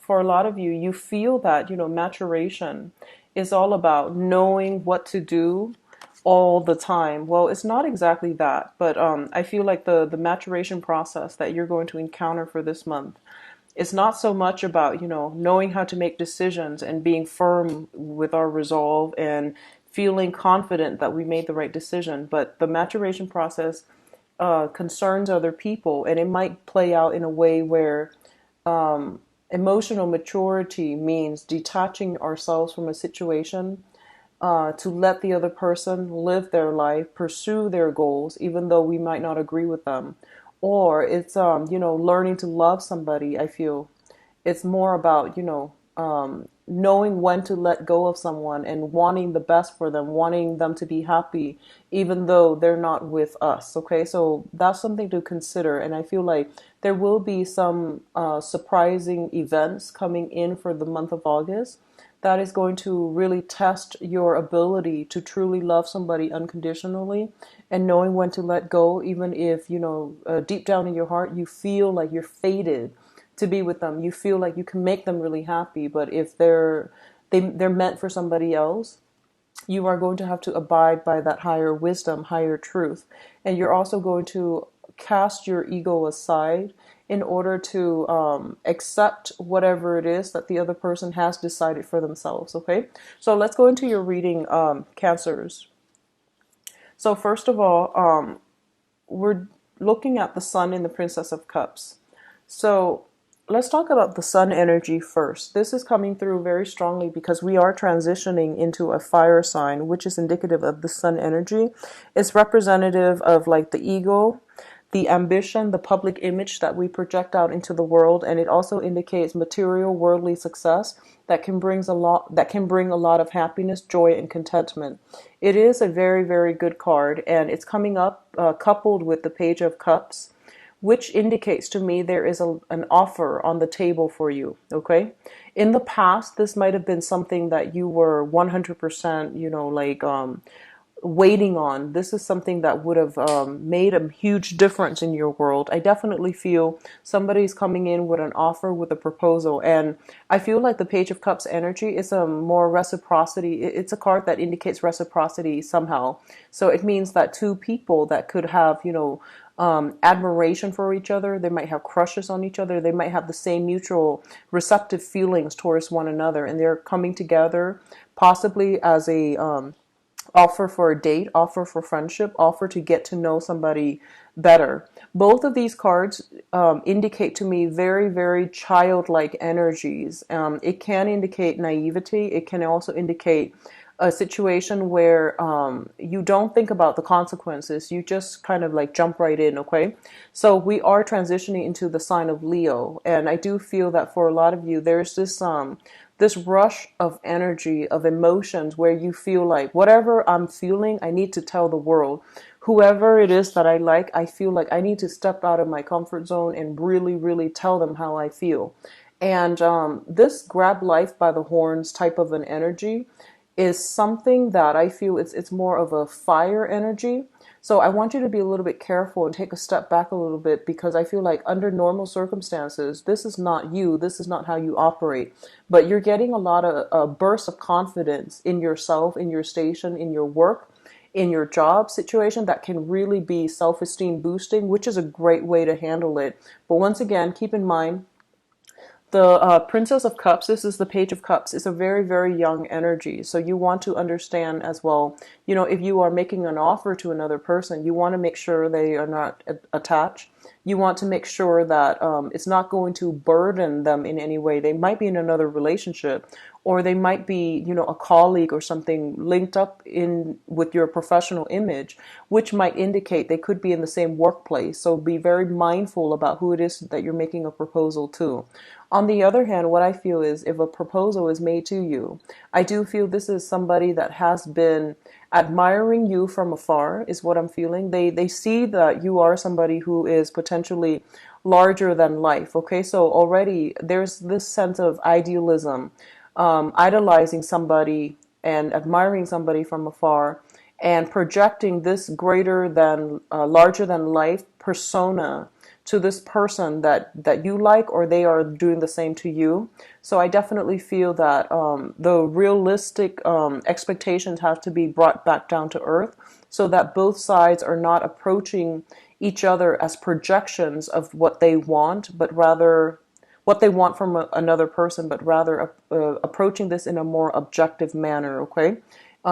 for a lot of you, you feel that, maturation is all about knowing what to do all the time. Well, it's not exactly that, but I feel like the maturation process that you're going to encounter for this month, it's not so much about, knowing how to make decisions and being firm with our resolve and feeling confident that we made the right decision, but the maturation process concerns other people, and it might play out in a way where emotional maturity means detaching ourselves from a situation to let the other person live their life, pursue their goals, even though we might not agree with them. Or it's, learning to love somebody. I feel it's more about, knowing when to let go of someone and wanting the best for them, wanting them to be happy, even though they're not with us. Okay, so that's something to consider. And I feel like there will be some surprising events coming in for the month of August that is going to really test your ability to truly love somebody unconditionally and knowing when to let go, even if, deep down in your heart, you feel like you're fated to be with them. You feel like you can make them really happy, but if they're meant for somebody else, you are going to have to abide by that higher wisdom, higher truth. And you're also going to cast your ego aside in order to accept whatever it is that the other person has decided for themselves. Okay, so let's go into your reading, Cancers. So first of all, we're looking at the Sun in the Princess of Cups. So let's talk about the Sun energy first. This is coming through very strongly because we are transitioning into a fire sign, which is indicative of the Sun energy. It's representative of like the ego, the ambition, the public image that we project out into the world, and it also indicates material worldly success that can bring a lot of happiness, joy, and contentment. It is a very, very good card, and it's coming up coupled with the Page of Cups, which indicates to me there is an offer on the table for you. Okay, in the past, this might have been something that you were 100%, waiting on. This is something that would have made a huge difference in your world. I definitely feel somebody's coming in with an offer, with a proposal, and I feel like the Page of Cups energy is a more reciprocity. It's a card that indicates reciprocity somehow. So it means that two people that could have, admiration for each other, they might have crushes on each other, they might have the same mutual receptive feelings towards one another, and they're coming together possibly as a offer for a date, offer for friendship, offer to get to know somebody better. Both of these cards indicate to me very, very childlike energies. It can indicate naivety. It can also indicate a situation where you don't think about the consequences. You just kind of like jump right in, okay? So we are transitioning into the sign of Leo, and I do feel that for a lot of you, there's this rush of energy, of emotions, where you feel like whatever I'm feeling, I need to tell the world. Whoever it is that I like, I feel like I need to step out of my comfort zone and really, really tell them how I feel. And this grab life by the horns type of an energy is something that I feel it's more of a fire energy. So I want you to be a little bit careful and take a step back a little bit, because I feel like under normal circumstances, this is not you. This is not how you operate. But you're getting a lot of bursts of confidence in yourself, in your station, in your work, in your job situation that can really be self-esteem boosting, which is a great way to handle it. But once again, keep in mind, the Princess of Cups, this is the Page of Cups, is a very, very young energy. So you want to understand as well, if you are making an offer to another person, you want to make sure they are not attached. You want to make sure that it's not going to burden them in any way. They might be in another relationship, or they might be, a colleague or something linked up in with your professional image, which might indicate they could be in the same workplace. So be very mindful about who it is that you're making a proposal to. On the other hand, what I feel is if a proposal is made to you, I do feel this is somebody that has been admiring you from afar, is what I'm feeling. They see that you are somebody who is potentially larger than life. Okay, so already there's this sense of idealism, idolizing somebody and admiring somebody from afar, and projecting this greater than, larger than life persona to this person that you like, or they are doing the same to you. So I definitely feel that the realistic expectations have to be brought back down to earth, so that both sides are not approaching each other as projections of what they want, but rather what they want from another person, but rather approaching this in a more objective manner, okay?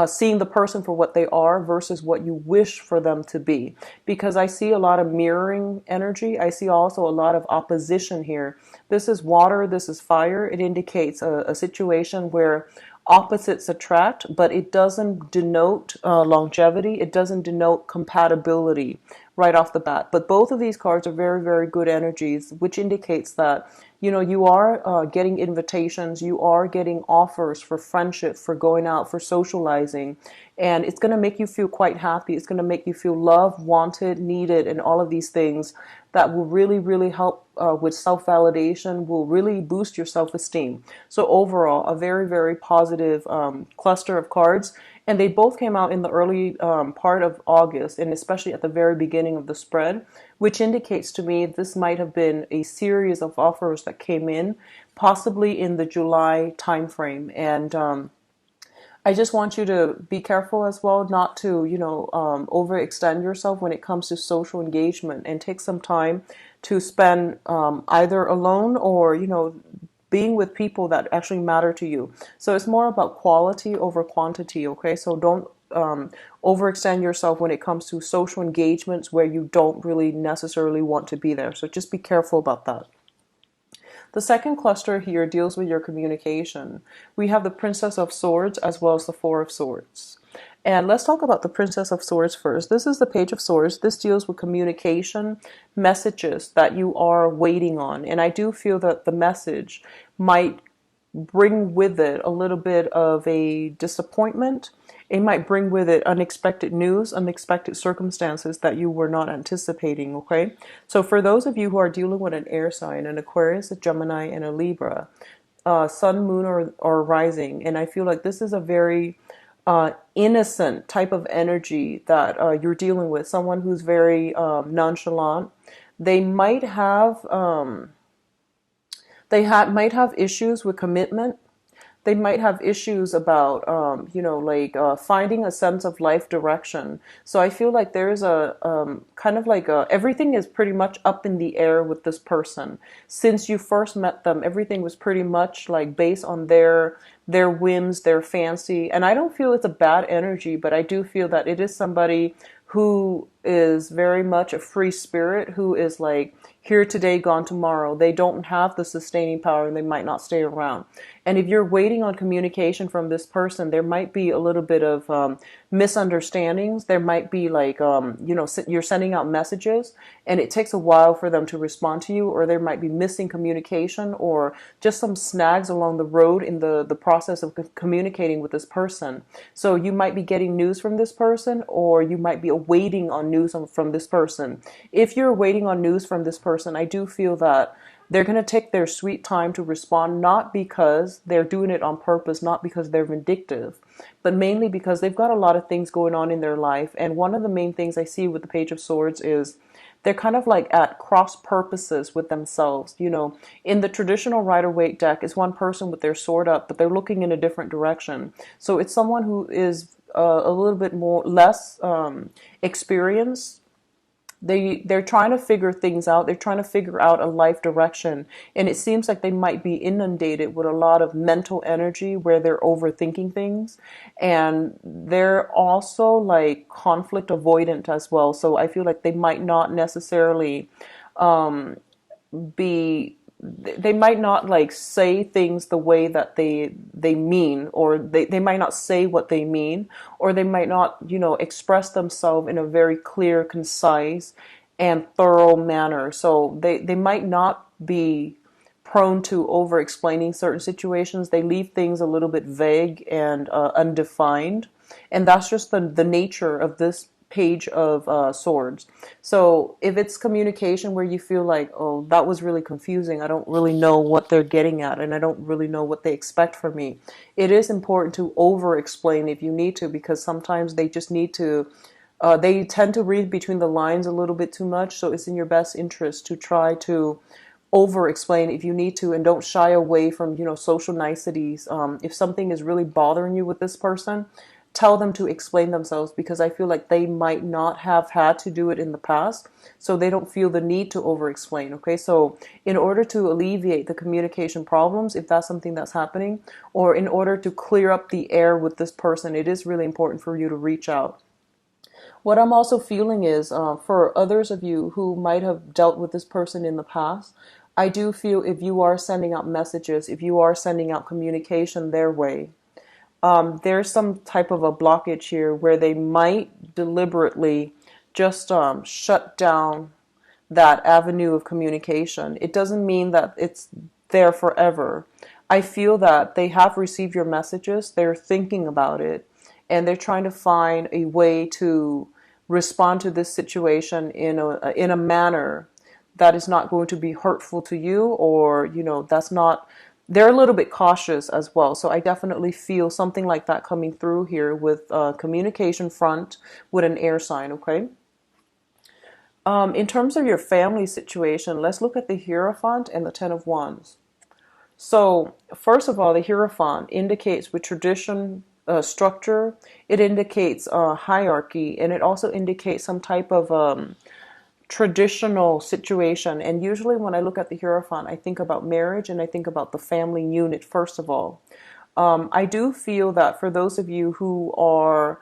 Seeing the person for what they are versus what you wish for them to be. Because I see a lot of mirroring energy. I see also a lot of opposition here. This is water, this is fire. It indicates a situation where opposites attract, but it doesn't denote longevity. It doesn't denote compatibility right off the bat. But both of these cards are very, very good energies, which indicates that, you know, you are getting invitations, you are getting offers for friendship, for going out, for socializing, and it's going to make you feel quite happy. It's going to make you feel loved, wanted, needed, and all of these things that will really, really help with self-validation, will really boost your self-esteem. So overall, a very, very positive cluster of cards. And they both came out in the early part of August, and especially at the very beginning of the spread, which indicates to me this might have been a series of offers that came in, possibly in the July timeframe. And I just want you to be careful as well, not to, overextend yourself when it comes to social engagement, and take some time to spend either alone or, being with people that actually matter to you. So it's more about quality over quantity, okay? So don't overextend yourself when it comes to social engagements where you don't really necessarily want to be there. So just be careful about that. The second cluster here deals with your communication. We have the Princess of Swords as well as the Four of Swords. And let's talk about the Princess of Swords first. This is the Page of Swords. This deals with communication, messages that you are waiting on. And I do feel that the message might bring with it a little bit of a disappointment. It might bring with it unexpected news, unexpected circumstances that you were not anticipating, okay? So for those of you who are dealing with an air sign, an Aquarius, a Gemini, and a Libra, sun, moon, or rising, and I feel like this is a very innocent type of energy that you're dealing with, someone who's very nonchalant. They might have might have issues with commitment. They might have issues about, finding a sense of life direction. So I feel like there's a kind of like everything is pretty much up in the air with this person. Since you first met them, everything was pretty much like based on their whims, their fancy. And I don't feel it's a bad energy, but I do feel that it is somebody who is very much a free spirit, who is like here today, gone tomorrow. They don't have the sustaining power and they might not stay around. And if you're waiting on communication from this person, there might be a little bit of misunderstandings. There might be like, you're sending out messages and it takes a while for them to respond to you, or there might be missing communication or just some snags along the road in the process of communicating with this person. So you might be getting news from this person, or you might be waiting on news from this person. If you're waiting on news from this person, I do feel that they're going to take their sweet time to respond, not because they're doing it on purpose, not because they're vindictive, but mainly because they've got a lot of things going on in their life. And one of the main things I see with the Page of Swords is they're kind of like at cross purposes with themselves. In the traditional Rider-Waite deck, it's one person with their sword up, but they're looking in a different direction. So it's someone who is a little bit less experienced. They're trying to figure things out. They're trying to figure out a life direction. And it seems like they might be inundated with a lot of mental energy where they're overthinking things. And they're also like conflict avoidant as well. So I feel like they might not necessarily they might not like say things the way that they mean, or they might not say what they mean, or they might not, express themselves in a very clear, concise, and thorough manner. So they might not be prone to over explaining certain situations. They leave things a little bit vague and undefined. And that's just the nature of this Page of Swords. So if it's communication where you feel like, oh, that was really confusing, I don't really know what they're getting at, and I don't really know what they expect from me, it is important to over explain if you need to, because sometimes they just need to They tend to read between the lines a little bit too much, so it's in your best interest to try to over explain if you need to, and don't shy away from, social niceties. If something is really bothering you with this person, tell them to explain themselves, because I feel like they might not have had to do it in the past, so they don't feel the need to over explain. Okay, so in order to alleviate the communication problems, if that's something that's happening, or in order to clear up the air with this person, it is really important for you to reach out. What I'm also feeling is, for others of you who might have dealt with this person in the past, I do feel if you are sending out messages, if you are sending out communication their way, there's some type of a blockage here where they might deliberately just shut down that avenue of communication. It doesn't mean that it's there forever. I feel that they have received your messages, they're thinking about it, and they're trying to find a way to respond to this situation in a manner that is not going to be hurtful to you, or that's not, they're a little bit cautious as well. So I definitely feel something like that coming through here with communication front with an air sign. Okay. In terms of your family situation, let's look at the Hierophant and the Ten of Wands. So first of all, the Hierophant indicates with tradition, structure. It indicates hierarchy, and it also indicates some type of traditional situation. And usually when I look at the Hierophant, I think about marriage and I think about the family unit first of all. I do feel that for those of you who are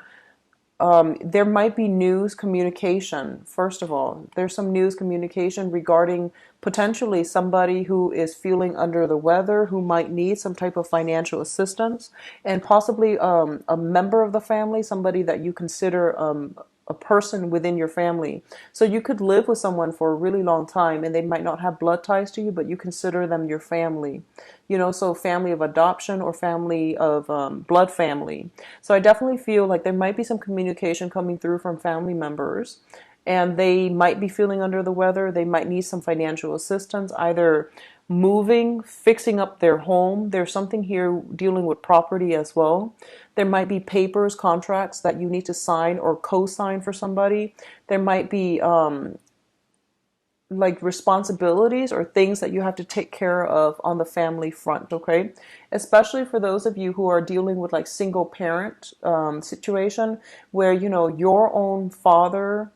there might be news communication. First of all, there's some news communication regarding potentially somebody who is feeling under the weather, who might need some type of financial assistance, and possibly a member of the family, somebody that you consider a person within your family. So you could live with someone for a really long time and they might not have blood ties to you, but you consider them your family. So family of adoption or family of blood family. So I definitely feel like there might be some communication coming through from family members, and they might be feeling under the weather. They might need some financial assistance, either moving, fixing up their home. There's something here dealing with property as well. There might be papers, contracts that you need to sign or co-sign for somebody. There might be like responsibilities or things that you have to take care of on the family front. Okay, especially for those of you who are dealing with like single parent situation, where your own father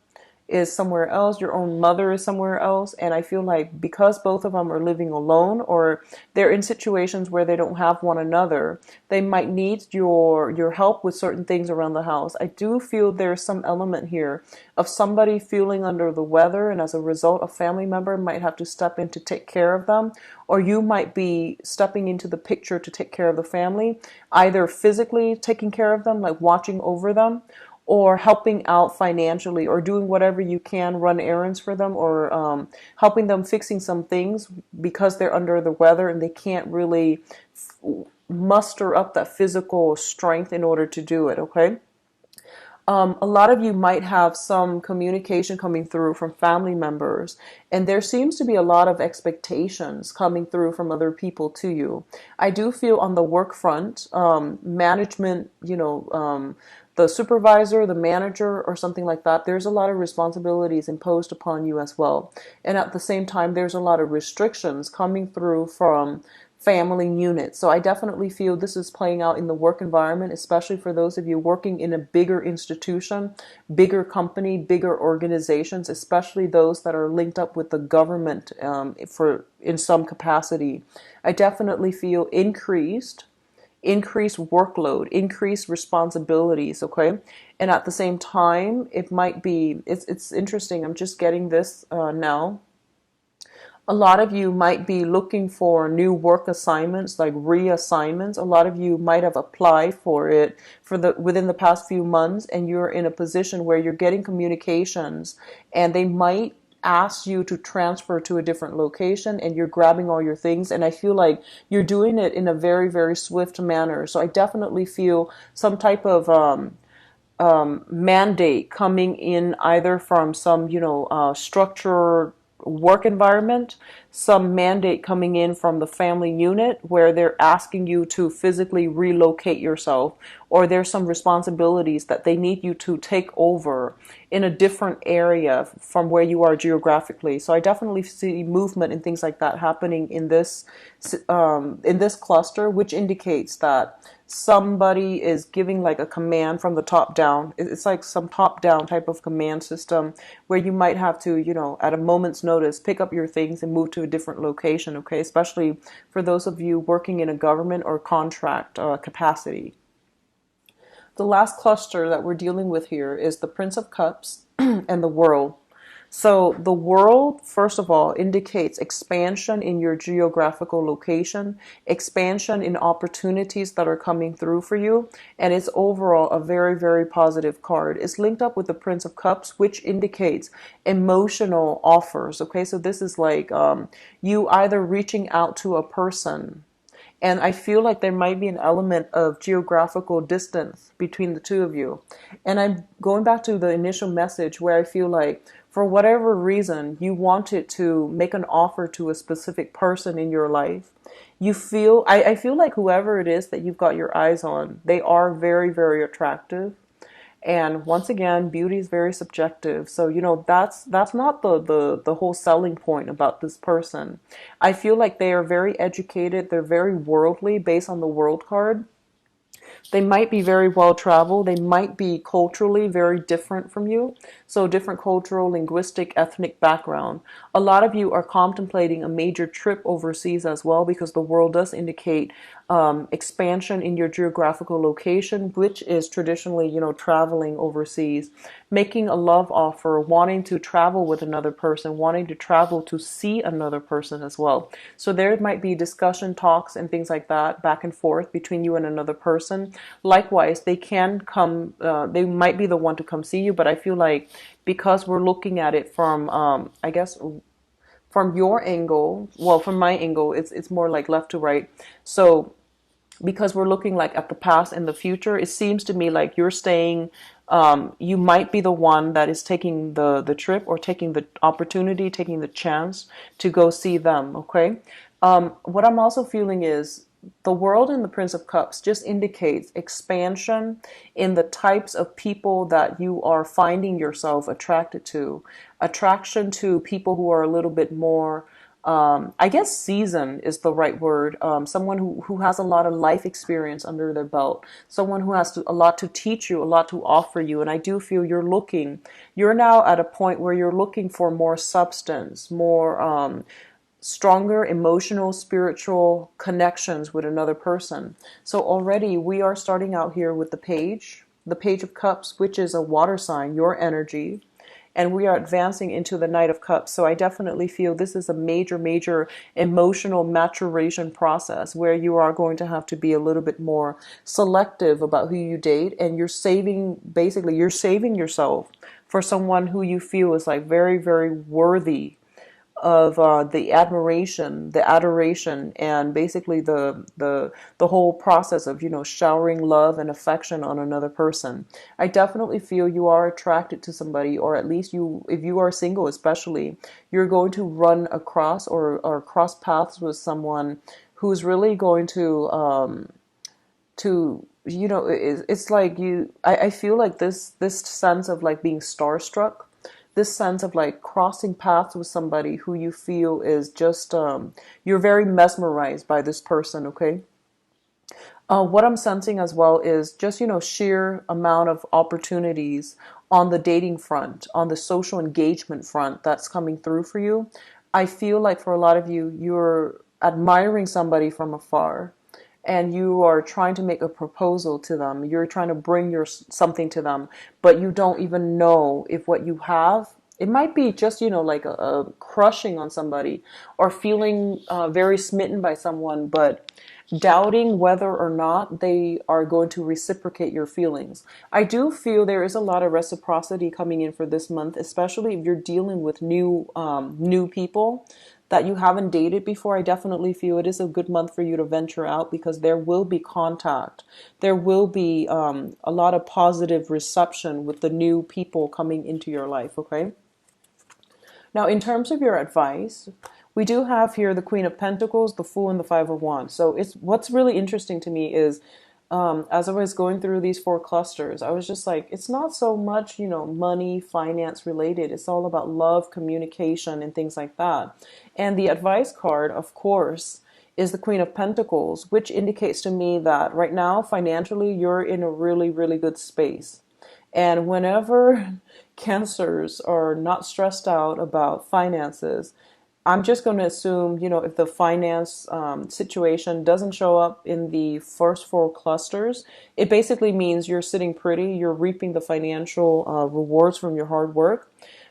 is somewhere else, your own mother is somewhere else, and I feel like because both of them are living alone, or they're in situations where they don't have one another, they might need your help with certain things around the house. I do feel there's some element here of somebody feeling under the weather, and as a result, a family member might have to step in to take care of them, or you might be stepping into the picture to take care of the family, either physically taking care of them, like watching over them, or helping out financially, or doing whatever you can, run errands for them, or helping them fixing some things because they're under the weather and they can't really muster up that physical strength in order to do it. Okay. A lot of you might have some communication coming through from family members, and there seems to be a lot of expectations coming through from other people to you. I do feel on the work front, management, the supervisor, the manager, or something like that, there's a lot of responsibilities imposed upon you as well. And at the same time, there's a lot of restrictions coming through from family units. So I definitely feel this is playing out in the work environment, especially for those of you working in a bigger institution, bigger company, bigger organizations, especially those that are linked up with the government in some capacity. I definitely feel increased workload, increased responsibilities. Okay. And at the same time, it might be, it's interesting. I'm just getting this now. A lot of you might be looking for new work assignments, like reassignments. A lot of you might have applied for it within the past few months, and you're in a position where you're getting communications, and they might ask you to transfer to a different location, and you're grabbing all your things. And I feel like you're doing it in a very, very swift manner. So I definitely feel some type of mandate coming in, either from some, structured work environment some mandate coming in from the family unit where they're asking you to physically relocate yourself, or there's some responsibilities that they need you to take over in a different area from where you are geographically. So I definitely see movement and things like that happening in this cluster, which indicates that somebody is giving like a command from the top down. It's like some top down type of command system where you might have to, at a moment's notice, pick up your things and move to a different location, okay? Especially for those of you working in a government or contract capacity. The last cluster that we're dealing with here is the Prince of Cups and the World. So the world, first of all, indicates expansion in your geographical location, expansion in opportunities that are coming through for you, and it's overall a very, very positive card. It's linked up with the Prince of Cups, which indicates emotional offers. Okay, so this is like you either reaching out to a person, and I feel like there might be an element of geographical distance between the two of you. And I'm going back to the initial message where I feel like for whatever reason you wanted to make an offer to a specific person in your life. I feel like whoever it is that you've got your eyes on, they are very, very attractive. And once again, beauty is very subjective. So, that's not the whole selling point about this person. I feel like they are very educated. They're very worldly based on the world card. They might be very well traveled. They might be culturally very different from you. So different cultural, linguistic, ethnic background. A lot of you are contemplating a major trip overseas as well, because the world does indicate expansion in your geographical location, which is traditionally, traveling overseas, making a love offer, wanting to travel with another person, wanting to travel to see another person as well. So there might be discussion, talks, and things like that back and forth between you and another person. Likewise, they can come, they might be the one to come see you, but I feel like because we're looking at it from, I guess, from your angle, well, from my angle, it's more like left to right. So because we're looking like at the past and the future, it seems to me like you're staying, you might be the one that is taking the trip, or taking the opportunity, taking the chance to go see them, okay? What I'm also feeling is the World and the Prince of Cups just indicates expansion in the types of people that you are finding yourself attracted to. Attraction to people who are a little bit more, I guess seasoned is the right word. Someone who has a lot of life experience under their belt. Someone who has a lot to teach you, a lot to offer you. And I do feel you're now at a point where you're looking for more substance, more stronger emotional, spiritual connections with another person. So already we are starting out here with the Page of Cups, which is a water sign, your energy. And we are advancing into the Knight of Cups. So I definitely feel this is a major, major emotional maturation process where you are going to have to be a little bit more selective about who you date. And you're saving yourself for someone who you feel is like very, very worthy of the admiration, the adoration, and basically the whole process of showering love and affection on another person. I definitely feel you are attracted to somebody, or at least if you are single especially, you're going to run across or cross paths with someone who's really going to it's like I feel like this sense of like being starstruck, this sense of like crossing paths with somebody who you feel is just, you're very mesmerized by this person, okay? What I'm sensing as well is just, sheer amount of opportunities on the dating front, on the social engagement front that's coming through for you. I feel like for a lot of you, you're admiring somebody from afar, and you are trying to make a proposal to them. You're trying to bring something to them, but you don't even know if what you have, it might be just, like a crushing on somebody, or feeling very smitten by someone, but doubting whether or not they are going to reciprocate your feelings. I do feel there is a lot of reciprocity coming in for this month, especially if you're dealing with new people that you haven't dated before. I definitely feel it is a good month for you to venture out, because there will be contact. There will be a lot of positive reception with the new people coming into your life, okay? Now, in terms of your advice, we do have here the Queen of Pentacles, the Fool, and the Five of Wands. So it's what's really interesting to me is as I was going through these four clusters, I was just like, it's not so much, money, finance related. It's all about love, communication, and things like that. And the advice card, of course, is the Queen of Pentacles, which indicates to me that right now, financially, you're in a really, really good space. And whenever cancers are not stressed out about finances, I'm just going to assume, if the finance situation doesn't show up in the first four clusters, it basically means you're sitting pretty, you're reaping the financial rewards from your hard work.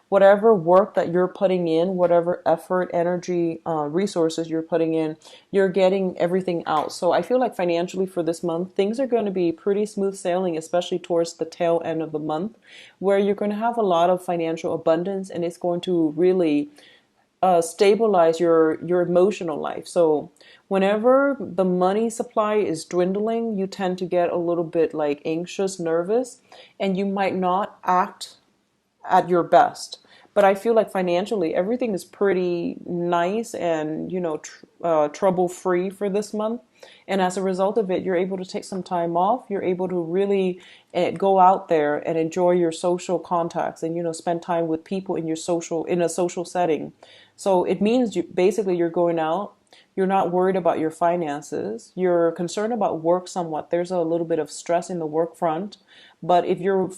Whatever work that you're putting in, whatever effort, energy, resources you're putting in, you're getting everything out. So I feel like financially for this month, things are going to be pretty smooth sailing, especially towards the tail end of the month, where you're going to have a lot of financial abundance, and it's going to really stabilize your emotional life. So whenever the money supply is dwindling, you tend to get a little bit like anxious, nervous, and you might not act at your best. But I feel like financially, everything is pretty nice and, trouble free for this month. And as a result of it, you're able to take some time off. You're able to really go out there and enjoy your social contacts and, spend time with people in a social setting. So it means you're going out. You're not worried about your finances. You're concerned about work somewhat. There's a little bit of stress in the work front. But if you're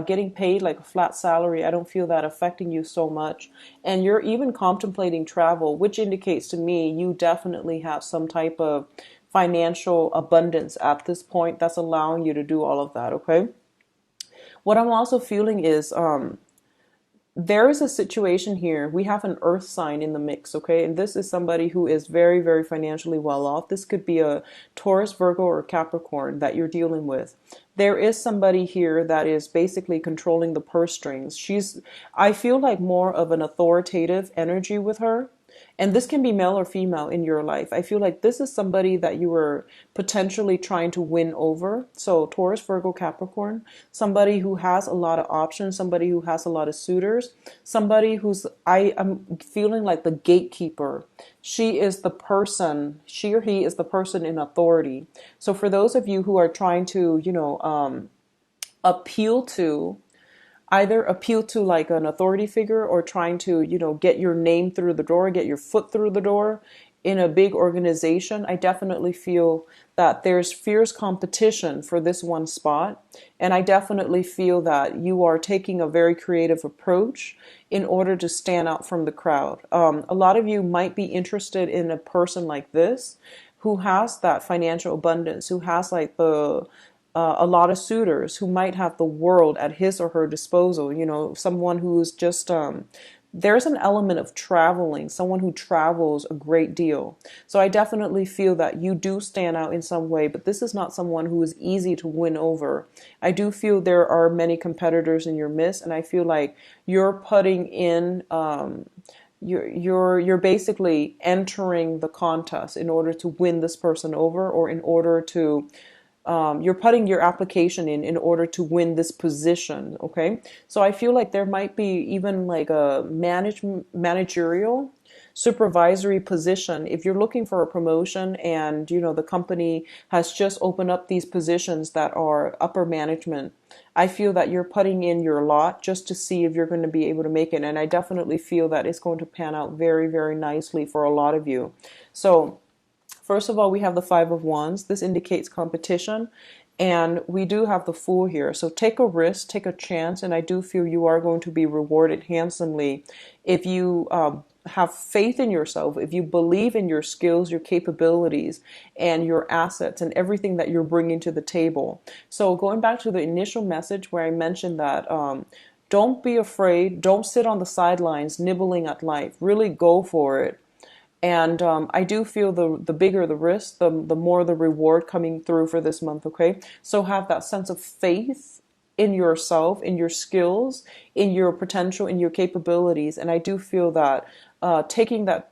getting paid like a flat salary, I don't feel that affecting you so much. And you're even contemplating travel, which indicates to me you definitely have some type of financial abundance at this point that's allowing you to do all of that, okay? What I'm also feeling is there is a situation here. We have an earth sign in the mix, okay? And this is somebody who is very, very financially well off. This could be a Taurus, Virgo, or Capricorn that you're dealing with. There is somebody here that is basically controlling the purse strings. I feel like more of an authoritative energy with her. And this can be male or female in your life. I feel like this is somebody that you were potentially trying to win over. So Taurus, Virgo, Capricorn, somebody who has a lot of options, somebody who has a lot of suitors, somebody I'm feeling like the gatekeeper. She or he is the person in authority. So for those of you who are trying to, either appeal to like an authority figure or trying to, get your name through the door, get your foot through the door in a big organization, I definitely feel that there's fierce competition for this one spot. And I definitely feel that you are taking a very creative approach in order to stand out from the crowd. A lot of you might be interested in a person like this who has that financial abundance, who has like a lot of suitors, who might have the world at his or her disposal, someone who's just, there's an element of traveling, someone who travels a great deal. So I definitely feel that you do stand out in some way, but this is not someone who is easy to win over. I do feel there are many competitors in your midst, and I feel like you're putting in, you're basically entering the contest in order to win this person over, or in order to you're putting your application in order to win this position, okay? So I feel like there might be even like a managerial, supervisory position. If you're looking for a promotion and, the company has just opened up these positions that are upper management, I feel that you're putting in your lot just to see if you're going to be able to make it. And I definitely feel that it's going to pan out very, very nicely for a lot of you. So first of all, we have the Five of Wands. This indicates competition. And we do have the Fool here. So take a risk, take a chance, and I do feel you are going to be rewarded handsomely if you have faith in yourself, if you believe in your skills, your capabilities, and your assets, and everything that you're bringing to the table. So going back to the initial message where I mentioned that don't be afraid, don't sit on the sidelines nibbling at life. Really go for it. And I do feel the bigger the risk, the more the reward coming through for this month, okay? So have that sense of faith in yourself, in your skills, in your potential, in your capabilities. And I do feel that taking that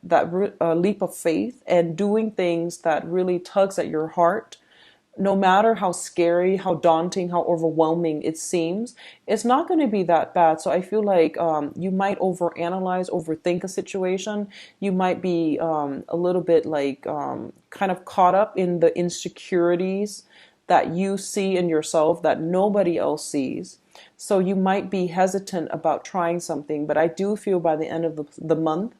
leap of faith and doing things that really tugs at your heart no matter how scary, how daunting, how overwhelming it seems, it's not going to be that bad. So I feel like you might overanalyze, overthink a situation. You might be a little bit like kind of caught up in the insecurities that you see in yourself that nobody else sees. So you might be hesitant about trying something, but I do feel by the end of the month,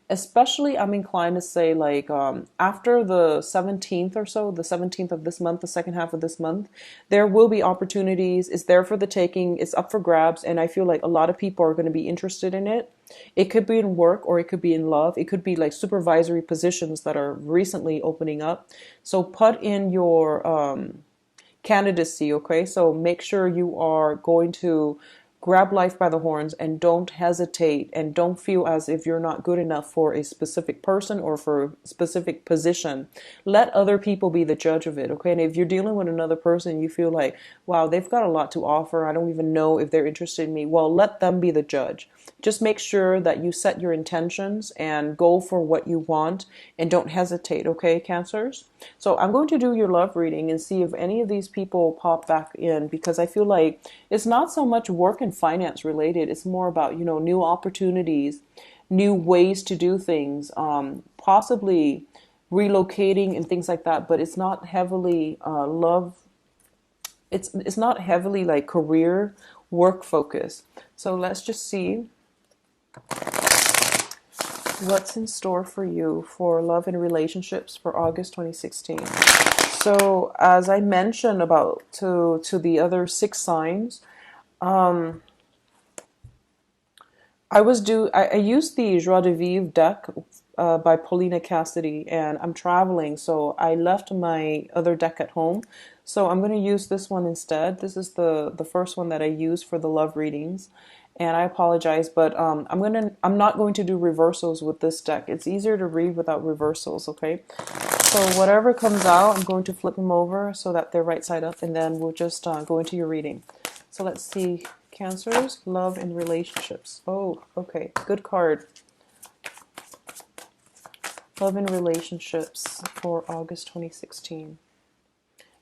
especially I'm inclined to say like after the 17th or so, the 17th of this month, the second half of this month, there will be opportunities. It's there for the taking. It's up for grabs. And I feel like a lot of people are going to be interested in it. It could be in work or it could be in love. It could be like supervisory positions that are recently opening up. So put in your candidacy, okay? So make sure you are going to grab life by the horns and don't hesitate and don't feel as if you're not good enough for a specific person or for a specific position. Let other people be the judge of it, okay? And if you're dealing with another person, you feel like, wow, they've got a lot to offer. I don't even know if they're interested in me. Well, let them be the judge. Just make sure that you set your intentions and go for what you want and don't hesitate, okay, Cancers? So I'm going to do your love reading and see if any of these people pop back in, because I feel like it's not so much work and finance related. It's more about, new opportunities, new ways to do things, possibly relocating and things like that. But it's not heavily love. It's not heavily like career work focus. So let's just see what's in store for you for love and relationships for August 2016. So as I mentioned about to the other six signs, I used the Joie de Vivre deck by Paulina Cassidy, and I'm traveling, so I left my other deck at home. So I'm going to use this one instead. This is the first one that I use for the love readings, and I apologize, but I'm not going to do reversals with this deck. It's easier to read without reversals, okay? So whatever comes out, I'm going to flip them over so that they're right side up, and then we'll just go into your reading. So let's see. Cancers, love and relationships. Oh, okay. Good card. Love and relationships for August 2016.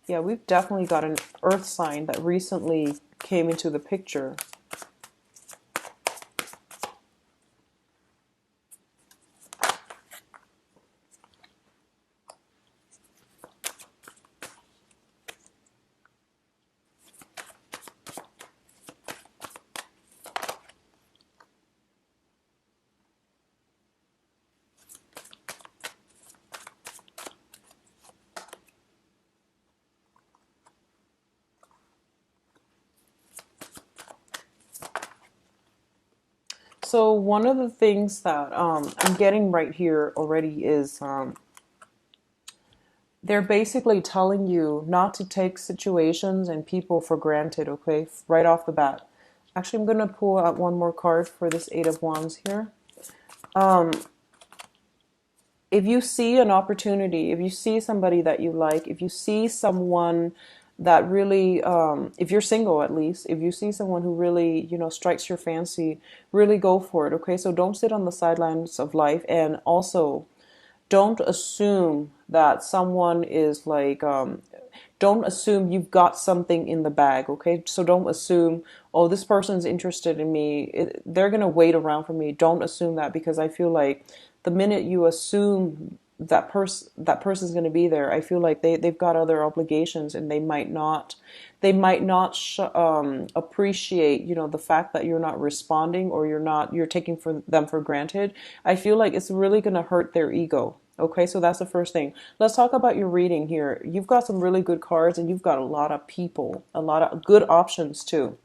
Yeah, we've definitely got an earth sign that recently came into the picture. So one of the things that I'm getting right here already is they're basically telling you not to take situations and people for granted, okay? Right off the bat. Actually, I'm going to pull out one more card for this Eight of Wands here. If you see an opportunity, if you see somebody that you like, if you see someone that really, if you're single at least, if you see someone who really, strikes your fancy, really go for it, okay? So don't sit on the sidelines of life, and also don't assume that someone is like, don't assume you've got something in the bag, okay? So don't assume, oh, this person's interested in me. They're going to wait around for me. Don't assume that, because I feel like the minute you assume that person's going to be there, I feel like they've got other obligations, and they might not appreciate, the fact that you're not responding, or you're taking them for granted. I feel like it's really going to hurt their ego. Okay, so that's the first thing. Let's talk about your reading here. You've got some really good cards, and you've got a lot of people, a lot of good options too.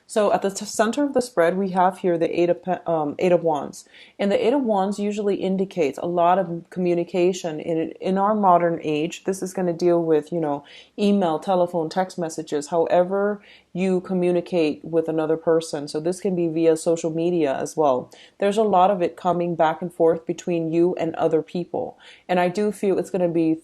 So at the center of the spread, we have here the Eight of Wands. And the Eight of Wands usually indicates a lot of communication. In our modern age, this is going to deal with, email, telephone, text messages, however you communicate with another person. So this can be via social media as well. There's a lot of it coming back and forth between you and other people. And I do feel it's going to be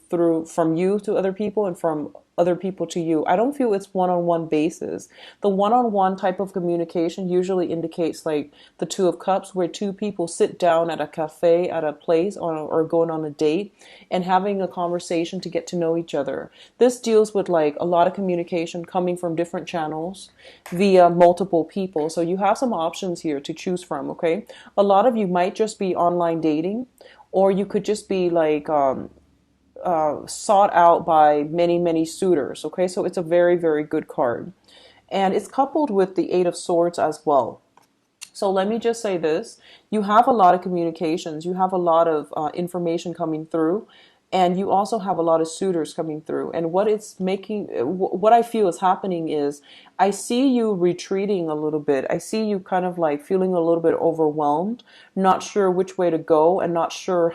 from you to other people, and from other people to you. I don't feel it's one-on-one basis. The one-on-one type of communication usually indicates like the Two of Cups, where two people sit down at a cafe, at a place, or going on a date and having a conversation to get to know each other. This deals with like a lot of communication coming from different channels via multiple people. So you have some options here to choose from, okay? A lot of you might just be online dating, or you could just be like sought out by many, many suitors, okay? So it's a very, very good card. And it's coupled with the Eight of Swords as well. So let me just say this. You have a lot of communications. You have a lot of information coming through. And you also have a lot of suitors coming through. And what I feel is happening is I see you retreating a little bit. I see you kind of like feeling a little bit overwhelmed, not sure which way to go and not sure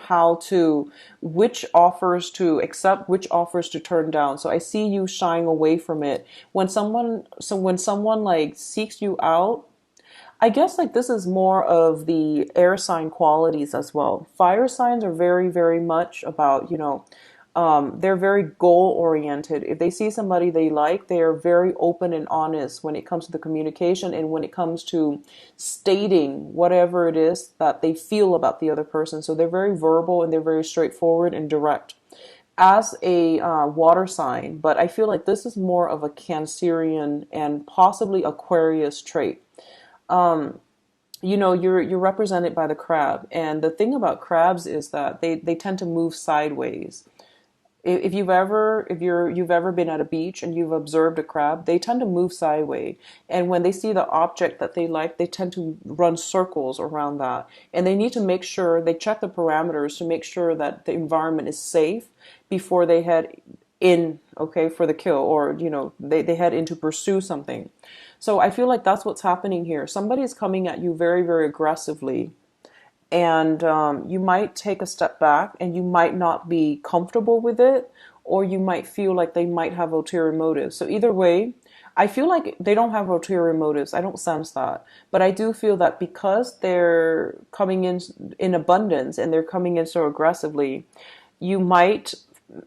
which offers to accept, which offers to turn down. So I see you shying away from it. When someone like seeks you out, I guess like this is more of the air sign qualities as well. Fire signs are very, very much about, they're very goal oriented. If they see somebody they like, they are very open and honest when it comes to the communication and when it comes to stating whatever it is that they feel about the other person. So they're very verbal and they're very straightforward and direct as a water sign, but I feel like this is more of a Cancerian and possibly Aquarius trait. You're represented by the crab, and the thing about crabs is that they tend to move sideways. You've ever been at a beach and you've observed a crab, they tend to move sideways. And when they see the object that they like, they tend to run circles around that. And they need to make sure they check the parameters to make sure that the environment is safe before they head in, okay, for the kill, or they head in to pursue something. So I feel like that's what's happening here. Somebody is coming at you very, very aggressively, and you might take a step back and you might not be comfortable with it, or you might feel like they might have ulterior motives. So either way, I feel like they don't have ulterior motives. I don't sense that. But I do feel that because they're coming in abundance and they're coming in so aggressively, you might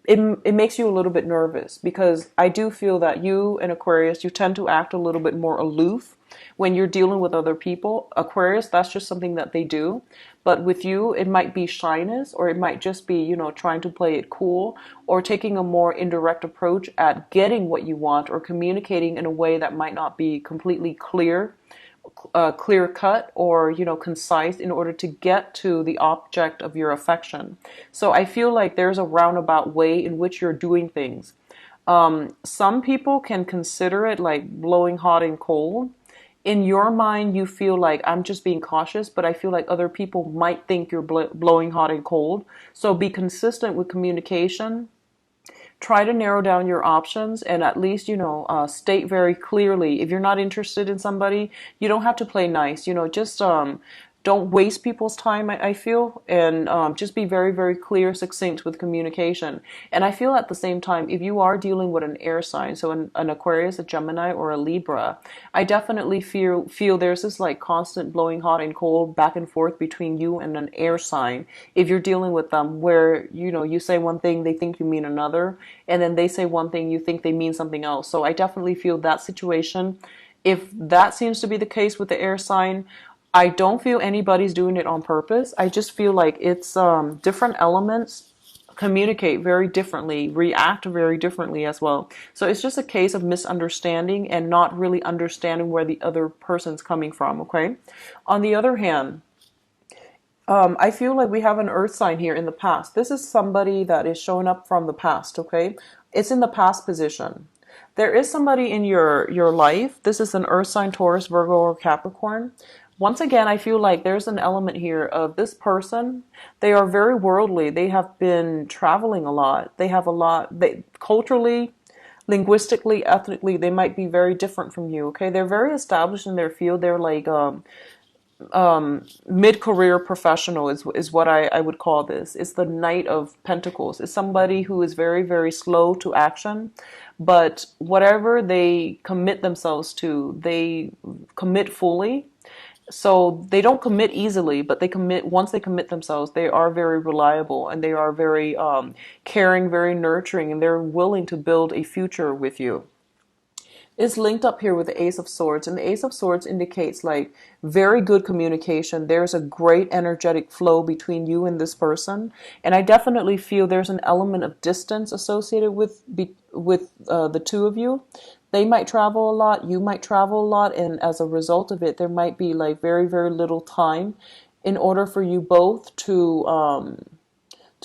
it makes you a little bit nervous, because I do feel that you and Aquarius, you tend to act a little bit more aloof when you're dealing with other people. Aquarius, that's just something that they do. But with you, it might be shyness, or it might just be, trying to play it cool, or taking a more indirect approach at getting what you want, or communicating in a way that might not be completely clear cut, or concise, in order to get to the object of your affection. So I feel like there's a roundabout way in which you're doing things. Some people can consider it like blowing hot and cold. In your mind, you feel like I'm just being cautious, but I feel like other people might think you're blowing hot and cold. So be consistent with communication. Try to narrow down your options, and at least, state very clearly. If you're not interested in somebody, you don't have to play nice. Just don't waste people's time, I feel, and just be very, very clear, succinct with communication. And I feel at the same time, if you are dealing with an air sign, so an Aquarius, a Gemini, or a Libra, I definitely feel there's this like constant blowing hot and cold back and forth between you and an air sign. If you're dealing with them, where, you say one thing, they think you mean another, and then they say one thing, you think they mean something else. So I definitely feel that situation, if that seems to be the case with the air sign, I don't feel anybody's doing it on purpose. I just feel like it's different elements communicate very differently, react very differently as well. So it's just a case of misunderstanding and not really understanding where the other person's coming from, okay? On the other hand, I feel like we have an earth sign here in the past. This is somebody that is showing up from the past, okay? It's in the past position. There is somebody in your life. This is an earth sign, Taurus, Virgo, or Capricorn. Once again, I feel like there's an element here of this person. They are very worldly. They have been traveling a lot. They have a lot, culturally, linguistically, ethnically, they might be very different from you, okay? They're very established in their field. They're like mid-career professional is what I would call this. It's the Knight of Pentacles. It's somebody who is very, very slow to action, but whatever they commit themselves to, they commit fully. So they don't commit easily, but they commit, once they commit themselves, they are very reliable, and they are very caring, very nurturing, and they're willing to build a future with you. It's linked up here with the Ace of Swords, and the Ace of Swords indicates like very good communication. There's a great energetic flow between you and this person, and I definitely feel there's an element of distance associated with the two of you. They might travel a lot, you might travel a lot, and as a result of it, there might be like very, very little time in order for you both to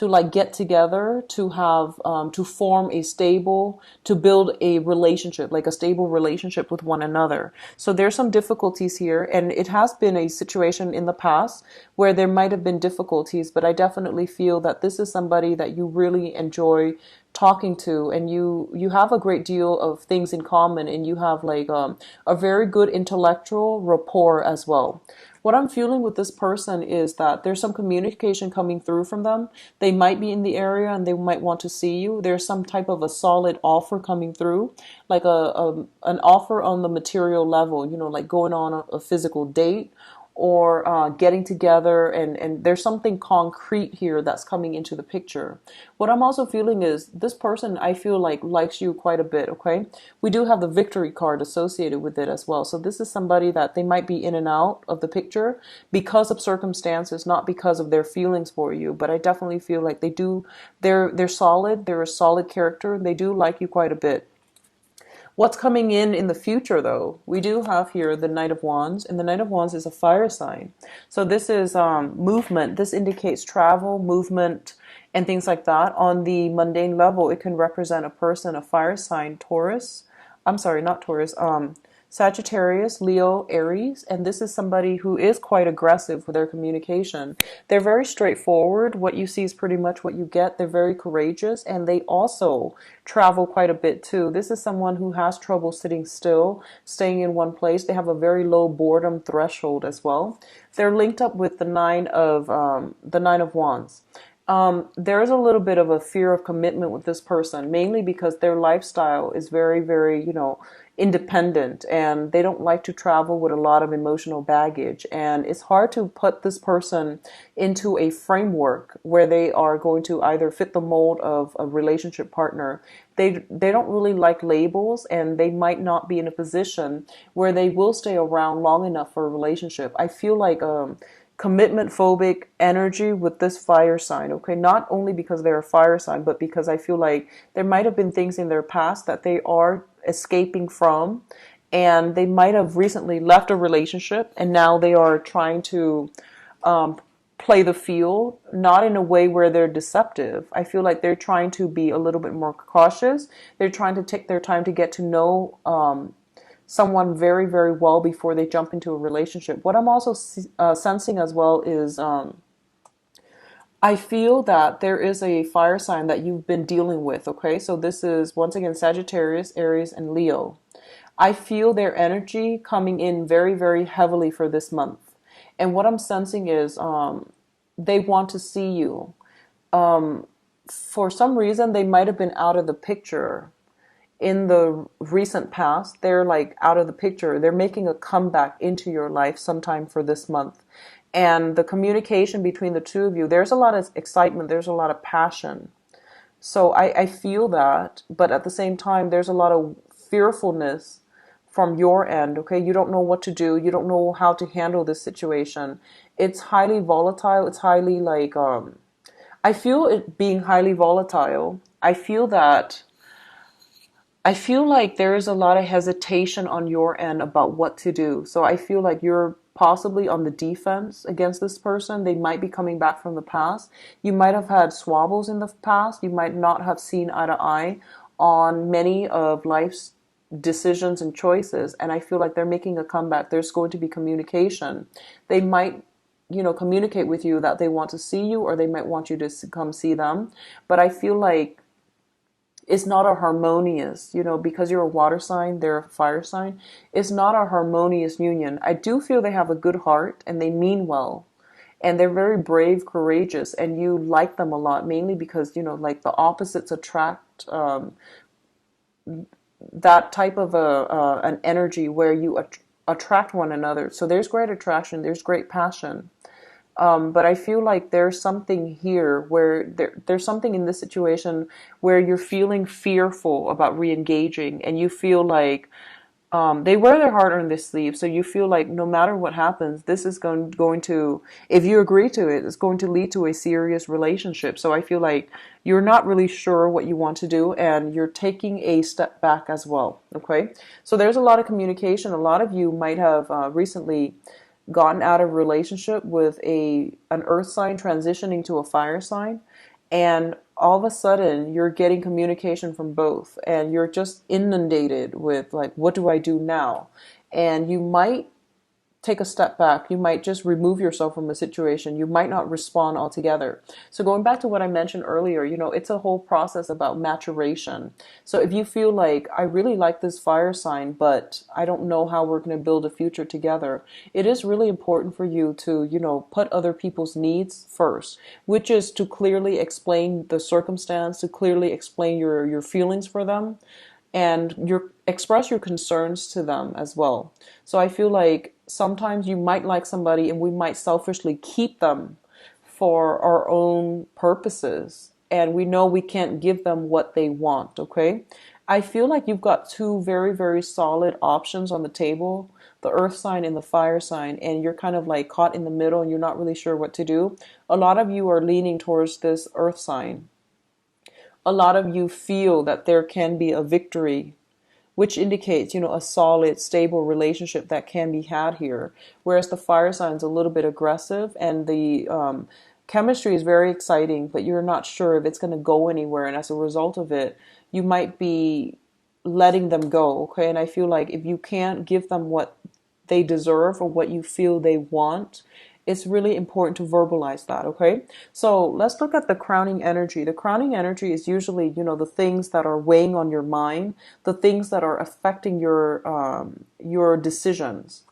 like get together, to have to form a stable, to build a relationship, like a stable relationship with one another. So there's some difficulties here, and it has been a situation in the past where there might have been difficulties, but I definitely feel that this is somebody that you really enjoy talking to, and you have a great deal of things in common, and you have like a very good intellectual rapport as well. What I'm feeling with this person is that there's some communication coming through from them. They might be in the area and they might want to see you. There's some type of a solid offer coming through, like an offer on the material level, you know, like going on a physical date, or getting together, and there's something concrete here that's coming into the picture. What I'm also feeling is this person, I feel like, likes you quite a bit, okay? We do have the victory card associated with it as well. So this is somebody that they might be in and out of the picture because of circumstances, not because of their feelings for you. But I definitely feel like they're solid, they're a solid character, they do like you quite a bit. What's coming in the future, though? We do have here the Knight of Wands, and the Knight of Wands is a fire sign. So this is movement. This indicates travel, movement, and things like that. On the mundane level, it can represent a person, a fire sign, Taurus. I'm sorry, not Taurus. Sagittarius, Leo, Aries, and this is somebody who is quite aggressive with their communication. They're very straightforward. What you see is pretty much what you get. They're very courageous, and they also travel quite a bit too. This is someone who has trouble sitting still, staying in one place. They have a very low boredom threshold as well. They're linked up with the Nine of Wands. There is a little bit of a fear of commitment with this person, mainly because their lifestyle is very, very, independent, and they don't like to travel with a lot of emotional baggage. And it's hard to put this person into a framework where they are going to either fit the mold of a relationship partner. They don't really like labels, and they might not be in a position where they will stay around long enough for a relationship. I feel like commitment phobic energy with this fire sign, okay? Not only because they're a fire sign, but because I feel like there might have been things in their past that they are escaping from, and they might have recently left a relationship, and now they are trying to play the field, not in a way where they're deceptive. I feel like they're trying to be a little bit more cautious. They're trying to take their time to get to know someone very, very well before they jump into a relationship. What I'm also sensing as well is I feel that there is a fire sign that you've been dealing with, okay? So this is, once again, Sagittarius, Aries, and Leo. I feel their energy coming in very, very heavily for this month. And what I'm sensing is they want to see you. For some reason, they might have been out of the picture in the recent past. They're like out of the picture. They're making a comeback into your life sometime for this month. And the communication between the two of you, there's a lot of excitement, there's a lot of passion. So I feel that, but at the same time, there's a lot of fearfulness from your end, okay? You don't know what to do. You don't know how to handle this situation. It's highly volatile. It's highly like, I feel it being highly volatile. I feel like there is a lot of hesitation on your end about what to do. So I feel like you're possibly on the defense against this person. They might be coming back from the past. You might have had squabbles in the past. You might not have seen eye to eye on many of life's decisions and choices. And I feel like they're making a comeback. There's going to be communication. They might communicate with you that they want to see you, or they might want you to come see them. But I feel like it's not a harmonious, because you're a water sign, they're a fire sign. It's not a harmonious union. I do feel they have a good heart and they mean well. And they're very brave, courageous, and you like them a lot, mainly because, like the opposites attract that type of an energy where attract one another. So there's great attraction, there's great passion. But I feel like there's something here where there's something in this situation where you're feeling fearful about re-engaging, and you feel like they wear their heart on their sleeve. So you feel like no matter what happens, this is going to, if you agree to it, it's going to lead to a serious relationship. So I feel like you're not really sure what you want to do, and you're taking a step back as well. Okay. So there's a lot of communication. A lot of you might have recently gotten out of a relationship with an earth sign transitioning to a fire sign, and all of a sudden you're getting communication from both, and you're just inundated with like, what do I do now? And you might take a step back. You might just remove yourself from a situation. You might not respond altogether. So going back to what I mentioned earlier, it's a whole process about maturation. So if you feel like, I really like this fire sign, but I don't know how we're going to build a future together, it is really important for you to, put other people's needs first, which is to clearly explain the circumstance, to clearly explain your feelings for them, and express your concerns to them as well. So I feel like sometimes you might like somebody and we might selfishly keep them for our own purposes, and we know we can't give them what they want. Okay. I feel like you've got two very, very solid options on the table, the earth sign and the fire sign, and you're kind of like caught in the middle and you're not really sure what to do. A lot of you are leaning towards this earth sign. A lot of you feel that there can be a victory, which indicates, a solid, stable relationship that can be had here. Whereas the fire sign's a little bit aggressive, and the chemistry is very exciting, but you're not sure if it's going to go anywhere. And as a result of it, you might be letting them go. Okay. And I feel like if you can't give them what they deserve or what you feel they want, it's really important to verbalize that. Okay. So let's look at the crowning energy. The crowning energy is usually, the things that are weighing on your mind, the things that are affecting your decisions.